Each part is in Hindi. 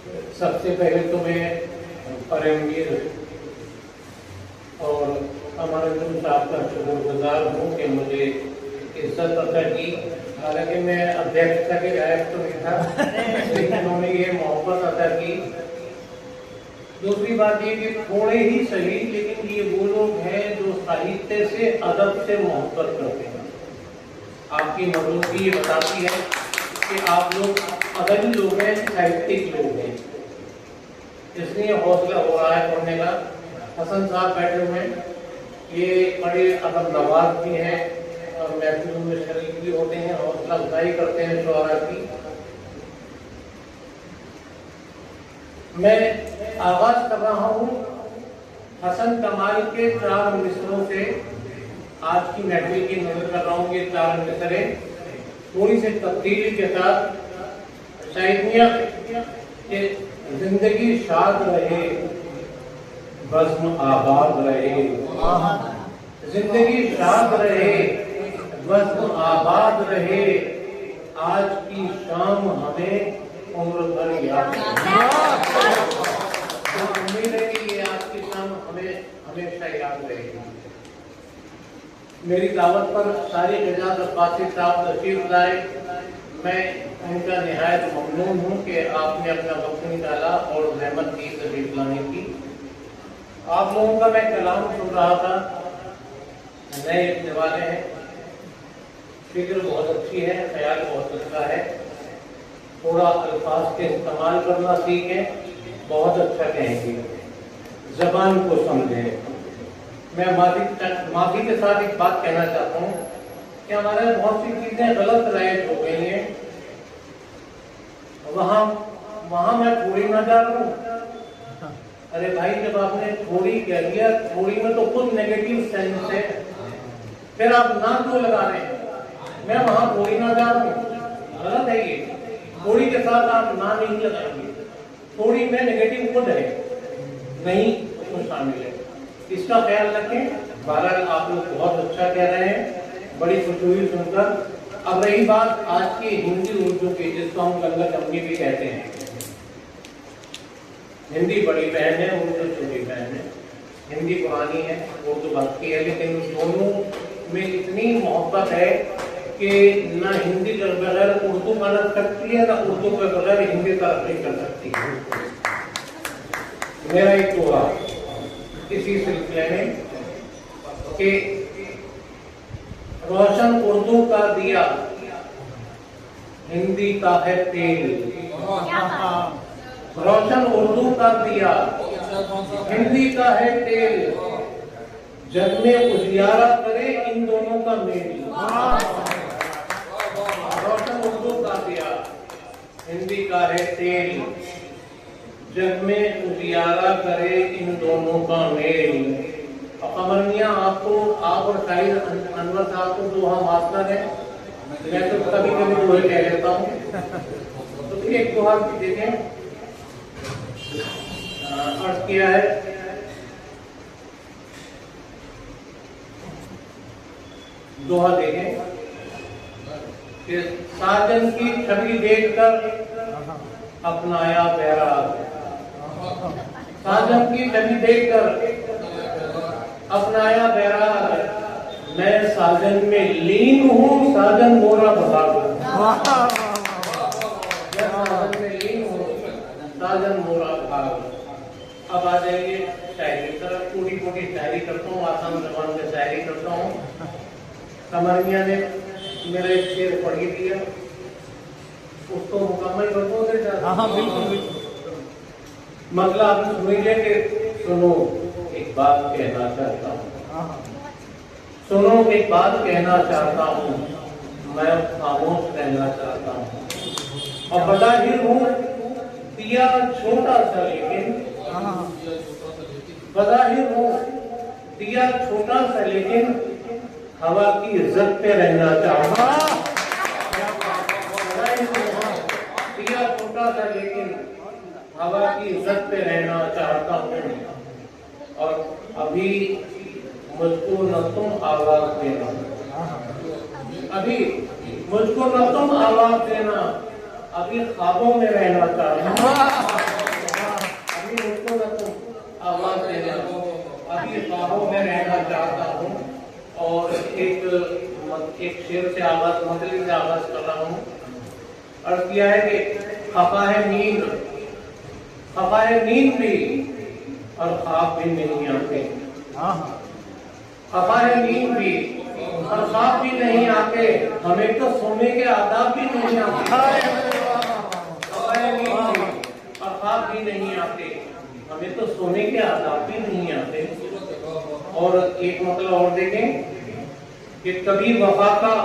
सबसे पहले तो मैं परमवीर और हमारे साहब का शुक्रगुजार हूँ कि मुझे इज्जत अता की। हालांकि मैं अध्यक्षता के लायक तो नहीं था, लेकिन उन्होंने ये मोहब्बत अता की। दूसरी बात ये कि थोड़े ही सही, लेकिन ये वो लोग हैं जो साहित्य से, अदब से मोहब्बत करते हैं। आपकी मौजूदगी ये बताती है कि आप लोग अदबी लोग हैं, साहित्यिक लोग हैं, इसलिए हौसला हो रहा है पढ़ने का। हसन साहब बैठे हुए हैं, ये बड़े अदब नवाज भी हैं और महफिलों में शरीक भी होते हैं, हौसला अफजाई करते हैं शुअरा की। मैं आगाज कर रहा हूँ हसन कमाल के 4 मिसरों से। आज की महफिल की नजर कर रहा हूँ, ये 4 मिसरे थोड़ी सी तब्दीली के साथ। शायदिया के जिंदगी शाद रहे, बज़्म आबाद रहे, जिंदगी शाद रहे, बज़्म आबाद रहे, आज की शाम हमें उम्र भर याद उम्मीद है कि ये आज की शाम हमें हमेशा याद रहेगी। मेरी दावत पर सारी एजाज अब्बासी साहब तशरीफ लाए। मैं उनका निहायत ममनून हूँ कि आपने अपना वक्त निकाला और रहमत की तशरीफ लाने की। आप लोगों का मैं कलाम सुन रहा था, नए लिखने वाले हैं, फिक्र बहुत अच्छी है, ख्याल बहुत अच्छा है, थोड़ा अल्फाज के इस्तेमाल करना सीखें, बहुत अच्छा कहेंगे, जबान को समझें। मैं माफी के साथ एक बात कहना चाहता हूँ कि हमारे बहुत सी चीजें गलत राइट हो गई हैं। वहां मैं थोड़ी ना जा रहा हूँ। अरे भाई, जब आपने थोड़ी कह दिया, थोड़ी में तो खुद नेगेटिव सेंस है, फिर आप ना क्यों लगा रहे हैं? मैं वहां थोड़ी ना जा रहा हूँ, गलत है ये। थोड़ी के साथ आप ना नहीं लगाएंगे, थोड़ी में नेगेटिव खुद है, नहीं उसमें शामिल है, इसका ख्याल रखें। बहरहाल आप लोग बहुत अच्छा कह रहे हैं, बड़ी खुशी हुई सुनकर। अब रही बात आज की हिंदी उर्दू की, जिसको हम गंगा जमनी भी कहते हैं। हिंदी बड़ी बहन है, उर्दू छोटी बहन है। हिंदी पुरानी है, उर्दू बाकी है, लेकिन दोनों में इतनी मोहब्बत है कि ना हिंदी के बगैर उर्दू कर सकती है, ना उर्दू के बगैर हिंदी तरक्की कर सकती है। मेरा एक दुआ इसी सिलसिले में कि रोशन उर्दू का दिया, हिंदी का है तेल। रोशन उर्दू का दिया, हिंदी का है तेल, जग में उजियारा करे इन दोनों का मेल। रोशन उर्दू का दिया, हिंदी का है तेल, जग में उजियारा करे इन दोनों का मेल। कमर मियां, आपको, आप और शाहिद अनवर साहब को तो हम आसना है, मैं तो कभी कभी दोहे कह लेता हूँ। तो फिर एक दोहा देखें, अर्ज किया है, दोहा देखें कि साजन की छवि देखकर अपनाया बैराग, साजन की छवि देखकर अपनाया बैराग, मैं साजन में लीन हूँ, साजन मोरा भाग। साजन में लीन हूँ, साजन मोरा भाग। अब आ जाइए शायरी तरफ। टूटी फूटी शायरी करता हूँ, आसान जबान में शायरी करता हूँ। कमर मियां ने मेरा एक शेर पढ़ दिया, उसको मुकम्मल कर दो। हाँ बिल्कुल। मतलब आप सुन लीजिए कि सुनो एक बात कहना चाहता हूँ, सुनो एक बात कहना चाहता हूँ, मैं खामोश रहना चाहता हूँ। और बज़ाहिर हूँ दिया छोटा सा, लेकिन बज़ाहिर हूँ दिया छोटा सा, लेकिन हवा की इज्जत पे रहना चाहता हूँ। दिया छोटा सा, लेकिन हवा की इज्जत पे रहना चाहता हूँ। और अभी मुझको न तुम आवाज देना, अभी मुझको न तुम आवाज देना, अभी ख्वाबों में रहना चाहता हूँ। एक शेर से आवाज मतली से आवाज कर रहा हूँ। अर्थ किया है कि खफा है नींद भी और ख्वाब भी नहीं आते। खफा है नींद भी और ख्वाब भी नहीं आते, हमें तो सोने के आदाब भी नहीं आते। खफा है नींद भी और ख्वाब भी नहीं आते, हमें तो सोने के आदाब भी नहीं आते। और एक मतलब और देखें कि कभी वफा का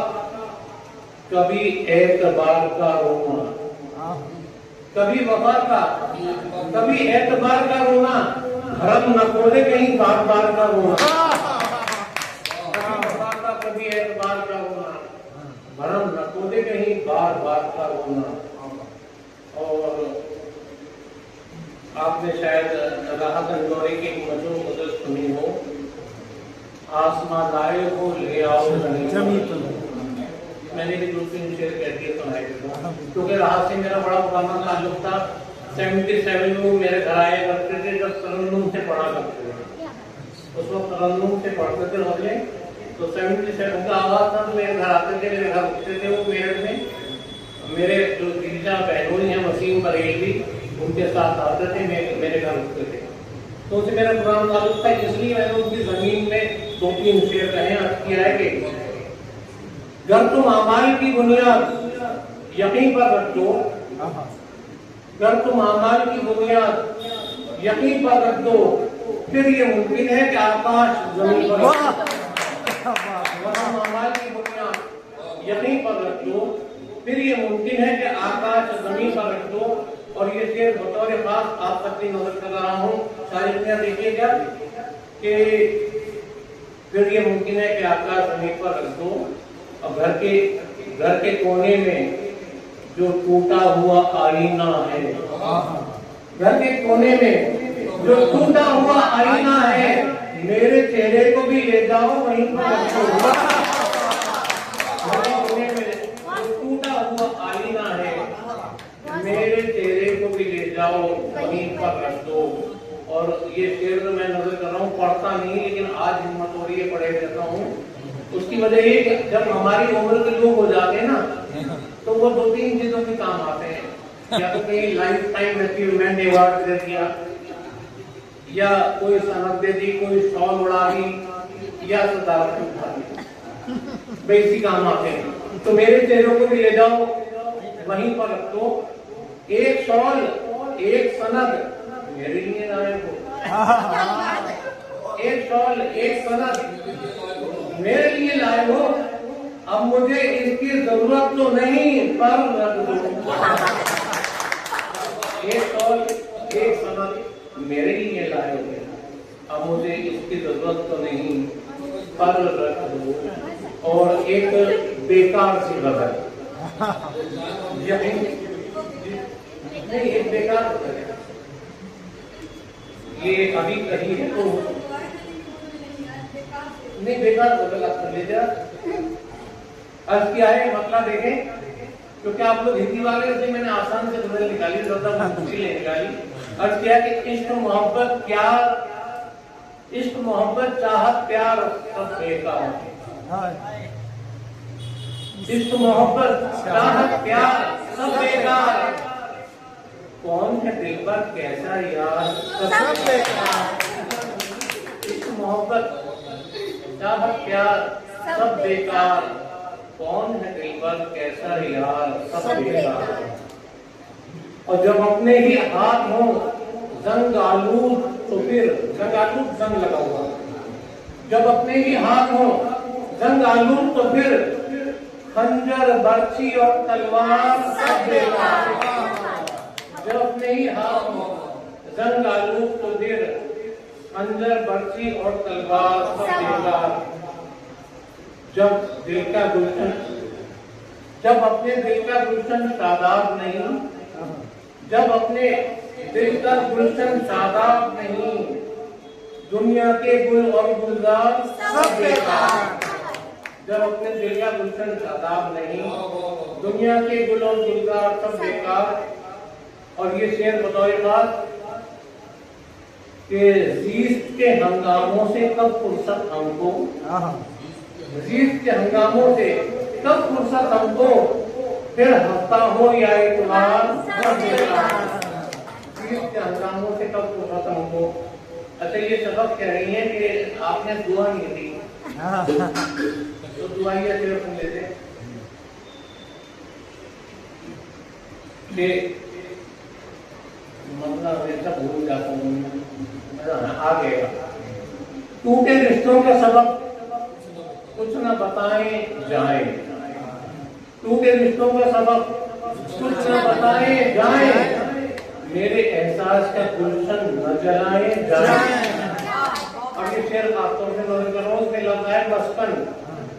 कभी एतबार का रोना, कभी वफा का कभी एतबार का रोना, भरम न खोले कहीं बार बार का रोना। कभी वफा का कभी एतबार का रोना, भरम न खोले कहीं बार बार का रोना। और आपने शायद राहत अंदौरी की मजनू गजल सुनी हो, आसमां लाए हो ले आओ जमीन पर। मैंने भी 2-3 शेर कह दिए सुनाए थे, क्योंकि राहत से मेरा बड़ा पुराना ताल्लुक था। 77 में मेरे घर आए करते थे जब तरन्नुम से पढ़ा करते थे, उस वक्त तरन्नुम से पढ़ते थे होते, तो 77 का आवाज था तो मेरे घर आते थे, मेरे घर रुकते थे। वो मेरठ में मेरे जो तीजा बहनों हैं वसीम बरेली, उनके साथ आते थे, मेरे घर रुकते थे, तो उनसे मेरा पुराना ताल्लुक था। इसलिए मैंने उनकी जमीन में 2-3 शेर कहे। अर्थ किया है कि गर तुम अमाल की बुनियाद यकीन पर रख दो, गर तुम अमाल की बुनियाद यकीन पर रख दो, फिर ये मुमकिन है कि आकाश जमीन पर रख दो। अमाल की बुनियाद यकीन पर रख दो, फिर ये मुमकिन है कि आकाश जमीन पर रख दो। और ये शेर बतौर खास आप तक की नजर कर रहा हूँ। शायद देखिएगा कि फिर ये मुमकिन है कि आकाश जमीन पर रख दो, और घर के कोने में जो टूटा हुआ आईना है, घर के कोने में जो टूटा हुआ आईना है, मेरे चेहरे को भी ले जाओ वहीं पर रख दो। घर के कोने में जो टूटा हुआ आईना है, मेरे चेहरे को भी ले जाओ वहीं पर रख दो। और ये शेर तो मैं नजर कर रहा हूँ, पढ़ता नहीं, लेकिन आज हिम्मत हो रही है पढ़े रहता हूँ। उसकी वजह ये कि जब हमारी उम्र के लोग हो जाते हैं ना, तो वो 2-3 चीजों के काम आते हैं। या तो कहीं लाइफ टाइम अचीवमेंट अवार्ड दे दिया, या कोई सनद दे दी, कोई शॉल उड़ा दी, या सदारत उठा दी, बेसी काम आते हैं। तो मेरे चेहरों को भी ले जाओ वहीं पर रख दो। एक शॉल एक सनद मेरे लिए लाए हो, एक शॉल एक सनद मेरे लिए लाए हो, अब मुझे इसकी जरूरत तो नहीं, पर रख दो। एक शॉल एक सनद मेरे लिए लाए हो, अब मुझे इसकी जरूरत तो नहीं, पर रख दो। और एक बेकार सी गजल, नहीं एक बेकार गजल, ये अभी कही है तो नहीं, बेकार गजल आप कर लीजिए। अर्थ क्या है मतलब देखें, क्योंकि आप लोग हिंदी वाले से मैंने आसान से गजल निकाली, ज्यादा मुश्किल निकाली। अर्थ क्या है कि इश्क मोहब्बत प्यार, इश्क मोहब्बत चाहत प्यार सब बेकार है। इश्क मोहब्बत चाहत प्यार सब बेकार, कौन है दिल पर कैसा यार सब बेकार। इश्क मोहब्बत चाहत प्यार सब बेकार, कौन है दिल पर कैसा यार सब बेकार। और जब अपने ही हाथ हो जंग आलूद, तो फिर जंग आलूद जंग लगा हुआ, जब अपने ही हाथ हो जंग आलूद, तो फिर खंजर बर्छी और तलवार सब बेकार। जब अपने ही हाथ हो जंग आलूद, तो फिर खंजर बर्छी और तलवार सब बेकार। जब दिल का गुलशन, जब अपने दिल का गुलशन शादाब नहीं, जब अपने दिल का गुलशन शादाब नहीं, दुनिया के गुल और गुलजार सब बेकार। जब अपने दिल का गुलशन शादाब नहीं, दुनिया के गुल और गुलजार सब बेकार। और ये शेर बतौर बात कि जीस्त के हंगामों से कब फुर्सत हमको, जीत के हंगामों से कब फुर्सत हमको, फिर हंसता हो या इतवार, जीत के हंगामों से कब फुर्सत हमको। अच्छा, ये सबक कह रही है कि आपने दुआ नहीं दी, तो दुआइया सिर्फ लेते मतलब हमेशा भूल जाता हूँ आगे। टूटे रिश्तों का सबक कुछ न बताएं जाए, टूटे रिश्तों का सबक कुछ न बताएं जाए, मेरे एहसास का गुलशन न जलाए जाए। अब ये शेर खासतौर से नोट करो, उसमें लफ्ज है मस्कन।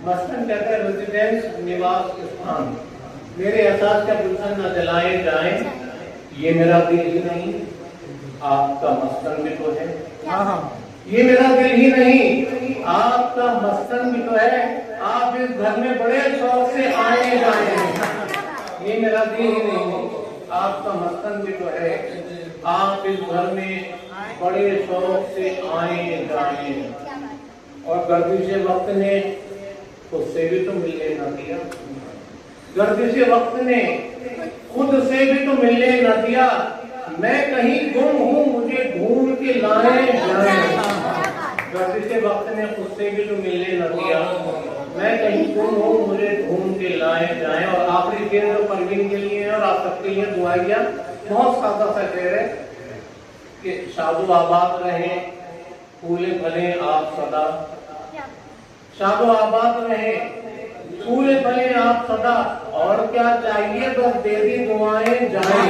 मस्कन कहते हैं रेजिडेंस, निवास स्थान। मेरे एहसास का गुलशन न जलाए जाए, ये मेरा दिल ही नहीं आपका मस्कन भी तो है। ये मेरा दिल ही नहीं आपका मस्कन भी तो है, आप इस घर में बड़े शौक से आए जाए। ये मेरा दिल ही नहीं आपका मस्कन भी तो है, आप इस घर में बड़े शौक से आए जाए। और गर्दिश वक्त ने खुद से भी तो मिलने न दिया, गर्दिश वक्त ने खुद से भी तो मिलने न दिया, मैं कहीं गुम हूँ मुझे ढूंढ के लाए जाए। गर्दिश वक्त ने खुद से भी तो मिलने न दिया, मैं कहीं गुम हूँ मुझे ढूंढ के लाए जाए। और आखिरी शेर जो परवीन के लिए है और आप सबके लिए दुआइया, बहुत सादा सा शेर है कि शादो आबाद रहे फूले भले आप सदा, शादो आबाद रहे फूले भले आप सदा, और क्या चाहिए बस दे दी दुआएं जाए।